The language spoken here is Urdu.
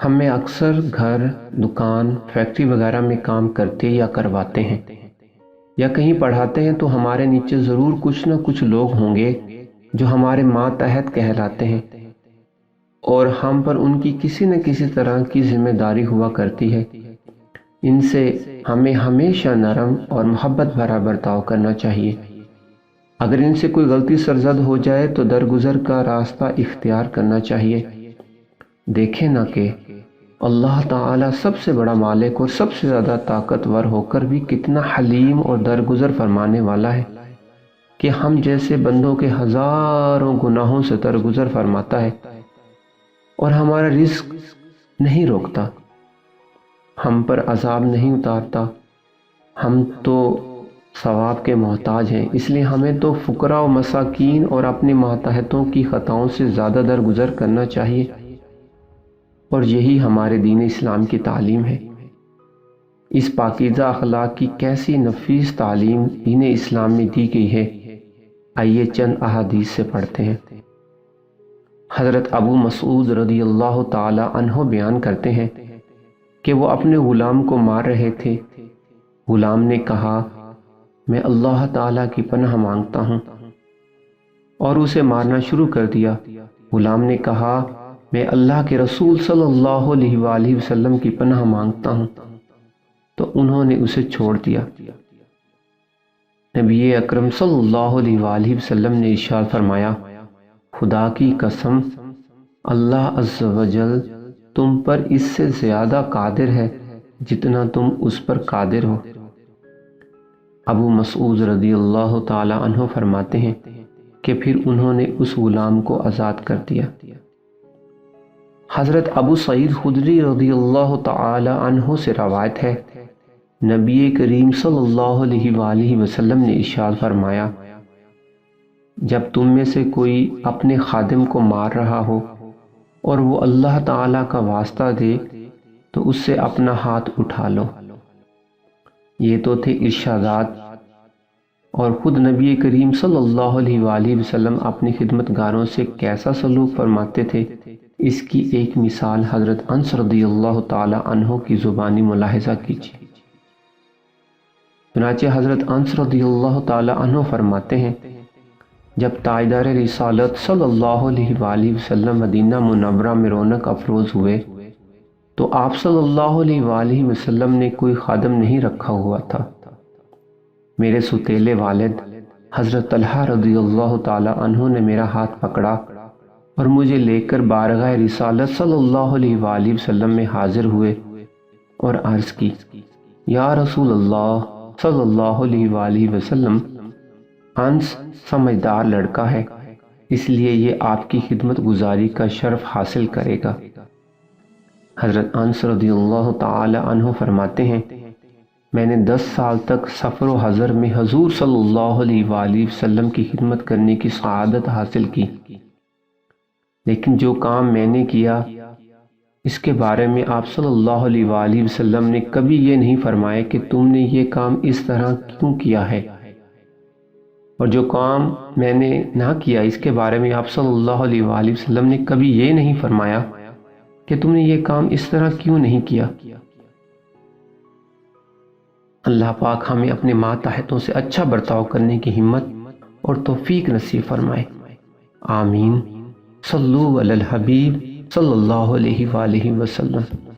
ہمیں اکثر گھر، دکان، فیکٹری وغیرہ میں کام کرتے یا کرواتے ہیں یا کہیں پڑھاتے ہیں تو ہمارے نیچے ضرور کچھ نہ کچھ لوگ ہوں گے جو ہمارے ماتحت کہلاتے ہیں، اور ہم پر ان کی کسی نہ کسی طرح کی ذمہ داری ہوا کرتی ہے۔ ان سے ہمیں ہمیشہ نرم اور محبت بھرا برتاؤ کرنا چاہیے۔ اگر ان سے کوئی غلطی سرزد ہو جائے تو درگزر کا راستہ اختیار کرنا چاہیے۔ دیکھیں نہ کہ اللہ تعالیٰ سب سے بڑا مالک اور سب سے زیادہ طاقتور ہو کر بھی کتنا حلیم اور درگزر فرمانے والا ہے کہ ہم جیسے بندوں کے ہزاروں گناہوں سے درگزر فرماتا ہے اور ہمارا رزق نہیں روکتا، ہم پر عذاب نہیں اتارتا۔ ہم تو ثواب کے محتاج ہیں، اس لیے ہمیں تو فقراء و مساکین اور اپنے ماتحتوں کی خطاؤں سے زیادہ درگزر کرنا چاہیے، اور یہی ہمارے دین اسلام کی تعلیم ہے۔ اس پاکیزہ اخلاق کی کیسی نفیس تعلیم دین اسلام میں دی گئی ہے، آئیے چند احادیث سے پڑھتے ہیں۔ حضرت ابو مسعود رضی اللہ تعالی عنہ بیان کرتے ہیں کہ وہ اپنے غلام کو مار رہے تھے۔ غلام نے کہا، میں اللہ تعالیٰ کی پناہ مانگتا ہوں، اور اسے مارنا شروع کر دیا۔ غلام نے کہا، میں اللہ کے رسول صلی اللہ علیہ وآلہ وسلم کی پناہ مانگتا ہوں، تو انہوں نے اسے چھوڑ دیا۔ نبی اکرم صلی اللہ علیہ وآلہ وسلم نے ارشاد فرمایا، خدا کی قسم، اللہ عز و جل تم پر اس سے زیادہ قادر ہے جتنا تم اس پر قادر ہو۔ ابو مسعود رضی اللہ تعالی عنہ فرماتے ہیں کہ پھر انہوں نے اس غلام کو آزاد کر دیا۔ حضرت ابو سعید خدری رضی اللہ تعالی عنہ سے روایت ہے، نبی کریم صلی اللہ علیہ وآلہ وسلم نے ارشاد فرمایا، جب تم میں سے کوئی اپنے خادم کو مار رہا ہو اور وہ اللہ تعالیٰ کا واسطہ دے تو اس سے اپنا ہاتھ اٹھا لو۔ یہ تو تھے ارشادات، اور خود نبی کریم صلی اللہ علیہ وآلہ وسلم اپنی خدمتگاروں سے کیسا سلوک فرماتے تھے، اس کی ایک مثال حضرت انس رضی اللہ تعالی عنہ کی زبانی ملاحظہ کیجیے۔ چنانچہ حضرت انس رضی اللہ تعالی عنہ فرماتے ہیں، جب تاجدار رسالت صلی اللہ علیہ وآلہ وسلم مدینہ منورہ میں رونق افروز ہوئے تو آپ صلی اللہ علیہ وآلہ وسلم نے کوئی خادم نہیں رکھا ہوا تھا۔ میرے ستیلے والد حضرت طلحہ رضی اللہ تعالی عنہ نے میرا ہاتھ پکڑا اور مجھے لے کر بارگاہ رسالت صلی اللہ علیہ وآلہ وسلم میں حاضر ہوئے اور عرض کی، یا رسول اللہ صلی اللہ علیہ وآلہ وسلم، انس سمجھدار لڑکا ہے، اس لیے یہ آپ کی خدمت گزاری کا شرف حاصل کرے گا۔ حضرت انس رضی اللہ تعالی عنہ فرماتے ہیں، میں نے 10 سال تک سفر و حضر میں حضور صلی اللہ علیہ وآلہ وسلم کی خدمت کرنے کی سعادت حاصل کی، لیکن جو کام میں نے کیا اس کے بارے میں آپ صلی اللہ علیہ وآلہ وسلم نے کبھی یہ نہیں فرمایا کہ تم نے یہ کام اس طرح کیوں کیا ہے، اور جو کام میں نے نہ کیا اس کے بارے میں آپ صلی اللہ علیہ وآلہ وسلم نے کبھی یہ نہیں فرمایا کہ تم نے یہ کام اس طرح کیوں نہیں کیا۔ اللہ پاک ہمیں اپنے ماتحتوں سے اچھا برتاؤ کرنے کی ہمت اور توفیق نصیب فرمائے، آمین۔ صلو علی الحبیب صلی اللہ علیہ وآلہ وسلم۔